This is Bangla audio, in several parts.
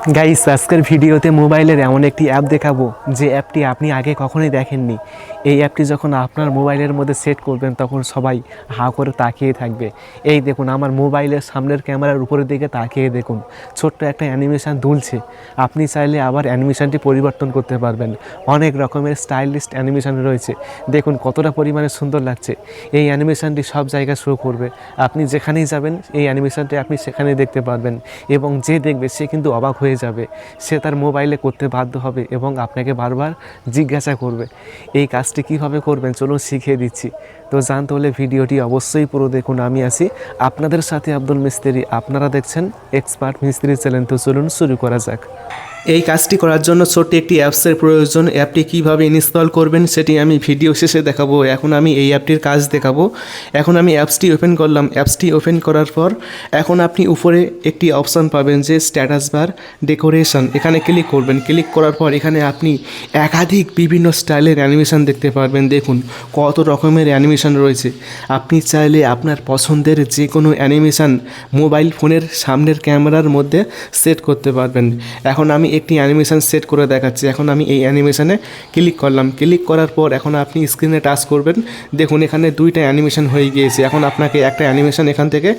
গাইস, আজকের ভিডিওতে মোবাইলের এমন একটি অ্যাপ দেখাবো যে অ্যাপটি আপনি আগে কখনোই দেখেননি। এই অ্যাপটি যখন আপনার মোবাইলের মধ্যে সেট করবেন তখন সবাই হা করে তাকিয়ে থাকবে। এই দেখুন, আমার মোবাইলের সামনের ক্যামেরার উপরের দিকে তাকিয়ে দেখুন, ছোট্ট একটা অ্যানিমেশান দুলছে। আপনি চাইলে আবার অ্যানিমেশানটি পরিবর্তন করতে পারবেন। অনেক রকমের স্টাইলিস্ট অ্যানিমেশান রয়েছে। দেখুন কতটা পরিমাণে সুন্দর লাগছে। এই অ্যানিমেশানটি সব জায়গায় শো করবে। আপনি যেখানেই যাবেন এই অ্যানিমেশানটি আপনি সেখানেই দেখতে পারবেন, এবং যে দেখবে সে কিন্তু অবাক হয়ে যাবে। সে তার মোবাইলে করতে বাধ্য হবে এবং আপনাকে বারবার জিজ্ঞাসা করবে। এই কাজটি কীভাবে করবেন চলুন শিখিয়ে দিচ্ছি। তো জানতে হলে ভিডিওটি অবশ্যই পুরো দেখুন। আমি আছি আপনাদের সাথে আব্দুল মিস্ত্রি, আপনারা দেখছেন এক্সপার্ট মিস্ত্রি চ্যানেল। তো চলুন শুরু করা যাক। এই কাজটি করার জন্য ছোট্ট একটি অ্যাপসের প্রয়োজন। অ্যাপটি কীভাবে ইনস্টল করবেন সেটি আমি ভিডিও শেষে দেখাবো। এখন আমি এই অ্যাপটির কাজ দেখাবো। এখন আমি অ্যাপসটি ওপেন করলাম। অ্যাপসটি ওপেন করার পর এখন আপনি উপরে একটি অপশান পাবেন যে স্ট্যাটাস বার ডেকোরেশন, এখানে ক্লিক করবেন। ক্লিক করার পর এখানে আপনি একাধিক বিভিন্ন স্টাইলের অ্যানিমেশন দেখতে পারবেন। দেখুন কত রকমের অ্যানিমেশন রয়েছে। আপনি চাইলে আপনার পছন্দের যে কোনো অ্যানিমেশন মোবাইল ফোনের সামনের ক্যামেরার মধ্যে সেট করতে পারবেন। এখন আমি একটি অ্যানিমেশন সেট করে দেখাচ্ছি। এখন আমি এই অ্যানিমেশনে ক্লিক করলাম। ক্লিক করার পর এখন আপনি স্ক্রিনে টাচ করবেন। দেখুন এখানে দুইটা অ্যানিমেশন হয়ে গিয়েছে। এখন আপনাকে একটা অ্যানিমেশন এখান থেকে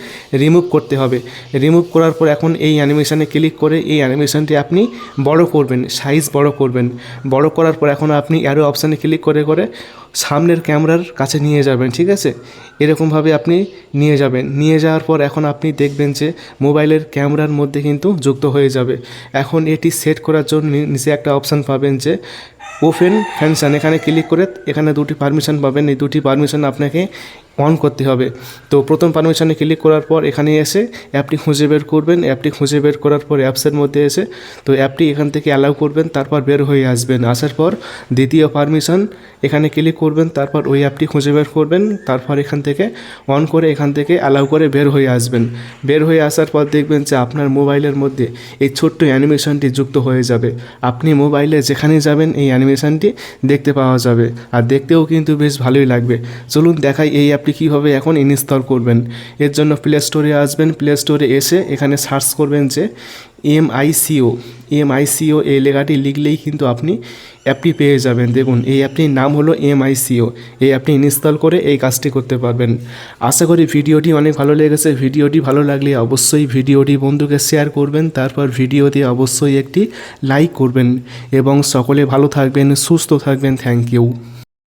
রিমুভ করতে হবে। রিমুভ করার পর এখন এই অ্যানিমেশনে ক্লিক করে এই অ্যানিমেশনটি আপনি বড় করবেন, সাইজ বড় করবেন। বড় করার পর এখন আপনি অ্যারো অপশানে ক্লিক করে করে সামনের ক্যামেরার কাছে নিয়ে যাবেন। ঠিক আছে, এরকমভাবে আপনি নিয়ে যাবেন। নিয়ে যাওয়ার পর এখন আপনি দেখবেন যে মোবাইলের ক্যামেরার মধ্যে কিন্তু যুক্ত হয়ে যাবে। এখন এটি সেট করার জন্য নিচে একটা অপশান পাবেন যে ওপেন ফাংশন, এখানে ক্লিক করে এখানে দুটি পারমিশন পাবেন। এই দুটি পারমিশন আপনাকে অন করতে হবে। তো প্রথম পারমিশনে ক্লিক করার পর এখানে এসে অ্যাপটি খুঁজে বের করবেন। অ্যাপটি খুঁজে বের করার পর অ্যাপসের মধ্যে এসে তো অ্যাপটি এখান থেকে অ্যালাউ করবেন, তারপর বের হয়ে আসবেন। আসার পর দ্বিতীয় পারমিশন এখানে ক্লিক করবেন, তারপর ওই অ্যাপটি খুঁজে বের করবেন, তারপর এখান থেকে অন করে এখান থেকে অ্যালাউ করে বের হয়ে আসবেন। বের হয়ে আসার পর দেখবেন যে আপনার মোবাইলের মধ্যে এই ছোট্ট অ্যানিমেশনটি যুক্ত হয়ে যাবে। আপনি মোবাইলে যেখানে যাবেন এই অ্যানিমেশনটি দেখতে পাওয়া যাবে, আর দেখতেও কিন্তু বেশ ভালোই লাগবে। চলুন দেখাই এই অ্যাপটি কীভাবে এখন ইনস্টল করবেন। এর জন্য প্লে স্টোরে আসবেন। প্লে স্টোরে এসে এখানে সার্চ করবেন যে এমআইসিও এই লেখাটি লিখলেই কিন্তু আপনি অ্যাপটি পেয়ে যাবেন। দেখুন এই অ্যাপটির নাম হলো এমআইসিও। এই অ্যাপটি ইনস্টল করে এই কাজটি করতে পারবেন। আশা করি ভিডিওটি অনেক ভালো লেগেছে। ভিডিওটি ভালো লাগলে অবশ্যই ভিডিওটি বন্ধুকে শেয়ার করবেন, তারপর ভিডিওতে অবশ্যই একটি লাইক করবেন, এবং সকলে ভালো থাকবেন, সুস্থ থাকবেন। Thank you.